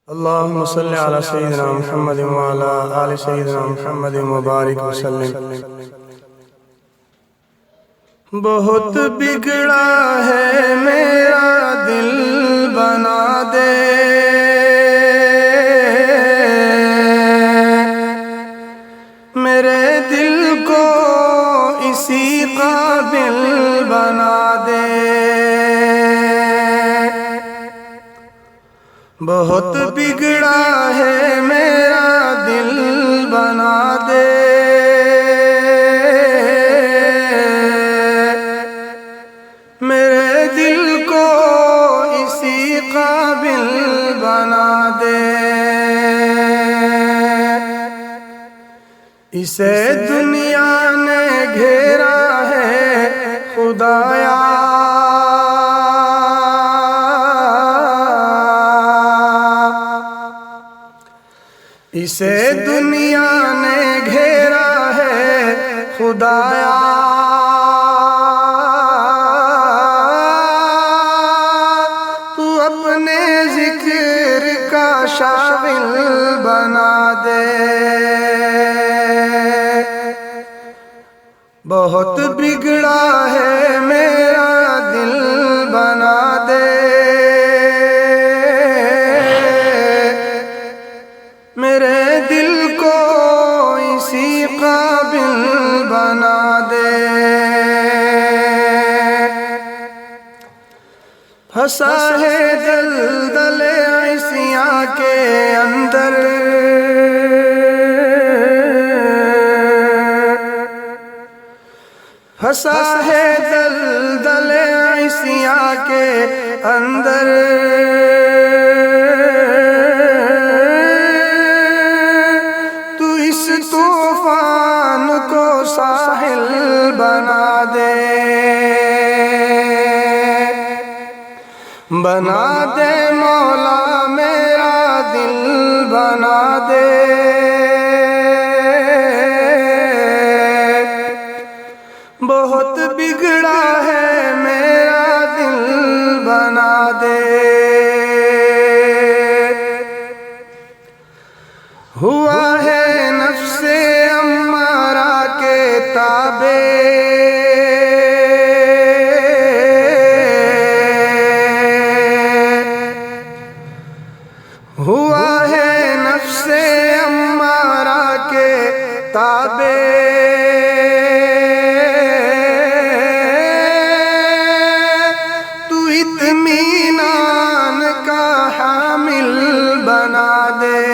اللهم صل على سيدنا محمد وعلى آل سيدنا محمد مبارک وسلم۔ بہت بگڑا ہے میرا دل بنا دے، میرے دل کو اسی قابل بنا دے۔ بہت بگڑا ہے میرا دل بنا دے، میرے دل کو اسی قابل بنا دے۔ اسے دنیا نے گھیرا ہے خدایا، اسے دنیا نے گھیرا ہے خدایا، تو اپنے ذکر کا شاغل بنا دے۔ بہت بگڑا ہے میرا دل بنا دے، میرے دل کو اسی قابل بنا دے۔ پھنسا ہے دلدل عصیاں کے اندر، پھنسا ہے دلدل عصیاں کے اندر، طوفان کو ساحل بنا دے، بنا دے مولا میرا دل بنا دے۔ بہت بگڑا ہے میرا دل بنا دے۔ ہوا ہے نفس امارہ کے تابع، ہوا ہے نفس امارہ کے تابع، تو اطمینان کا حامل بنا دے۔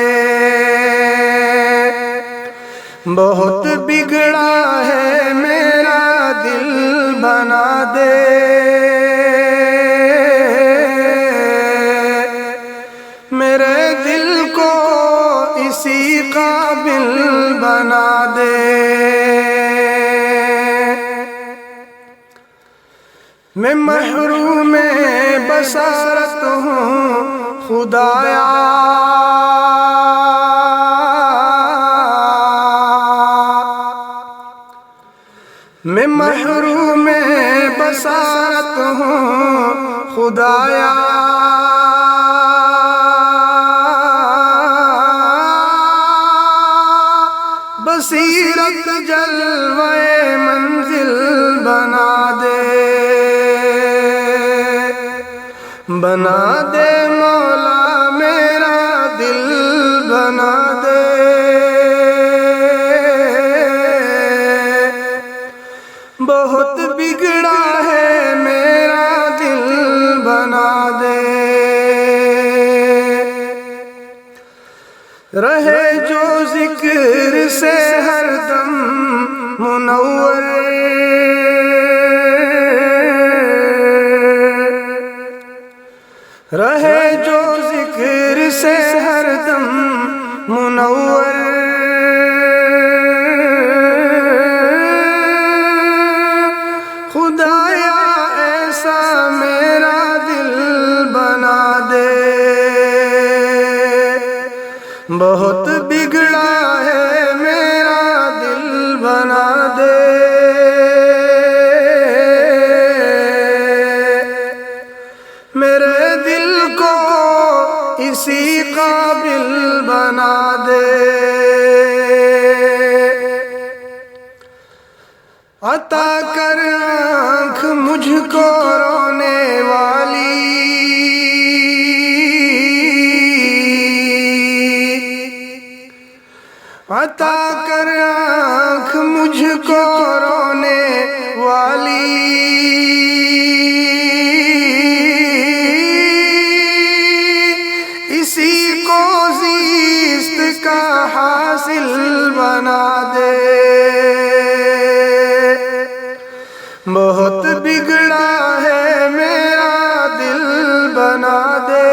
بہت بگڑا ہے میرا دل بنا دے، میرے دل کو اسی قابل بنا دے۔ میں محروم بصارت ہوں خدایا، میں محروم بصارت ہوں خدایا، بصیرت جلوے منزل بنا دے، بنا دے مولا میرا دل بنا دے۔ بہت بگڑا ہے میرا دل بنا دے، رہے جو ذکر سے ہر دم منور، رہے جو ذکر سے ہر دم منور، خدایا ایسا میرا دل بنا دے۔ بہت بگڑا ہے میرا دل بنا دے، میرے دل کو اس اسی قابل بنا دے، عطا کر آنکھ مجھ کو رونے والی، عطا کر آنکھ مجھ کو رونے والی، اسی کو زیست کا حاصل بنا دے، بہت بگڑا ہے میرا دل بنا دے،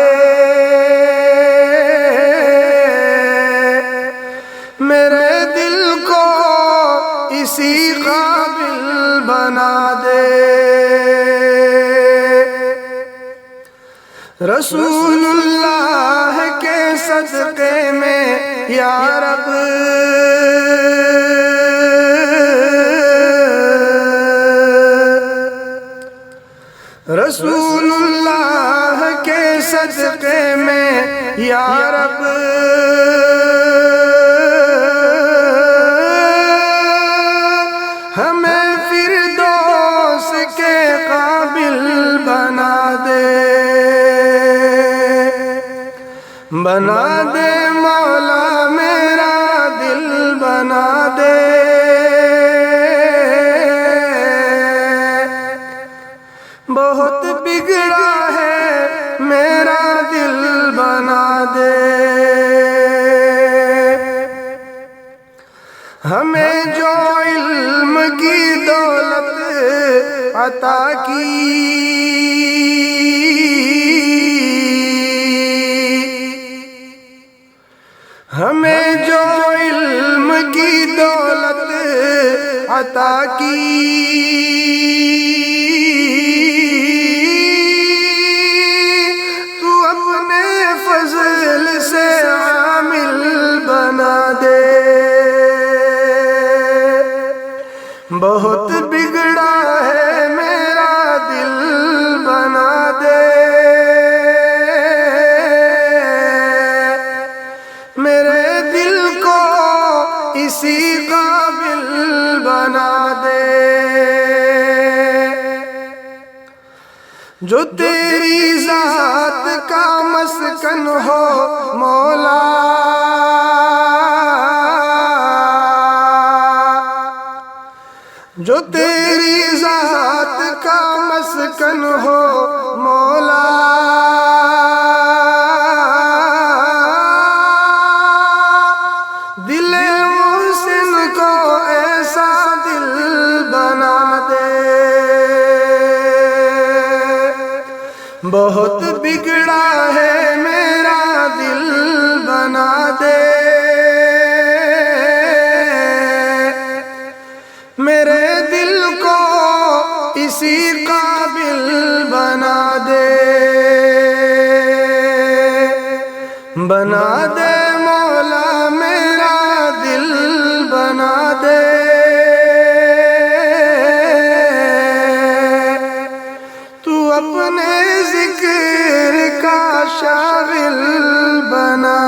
میرے دل کو اسی قابل بنا دے، رسول اللہ کے صدقے میں یا رب رسول اللہ کے صدقے میں یا رب ہمیں فردوس کے قابل بنا دے، بنا دے مولا میرا دل بنا دے، بہت بگڑا ہے میرا دل بنا دے، ہمیں جو علم کی دولت عطا کی، ہمیں جو علم کی دولت عطا کی، تو اپنے فضل سے عامل بنا دے، بہت بگڑا ہے میرا دل بنا دے، میرے دل کو اسی قابل بنا دے، جو تیری ذات کا مسکن ہو مولا، جو تیری ذات کا مسکن ہو مولا، دل محسن کو ایسا دل بنا دے، بہت بگڑا ہے میرا دل بنا دے، میرے دل کو اسی قابل بنا دے، بنا دے مولا میرا دل بنا دے، تو اپنے ذکر کا شاغل بنا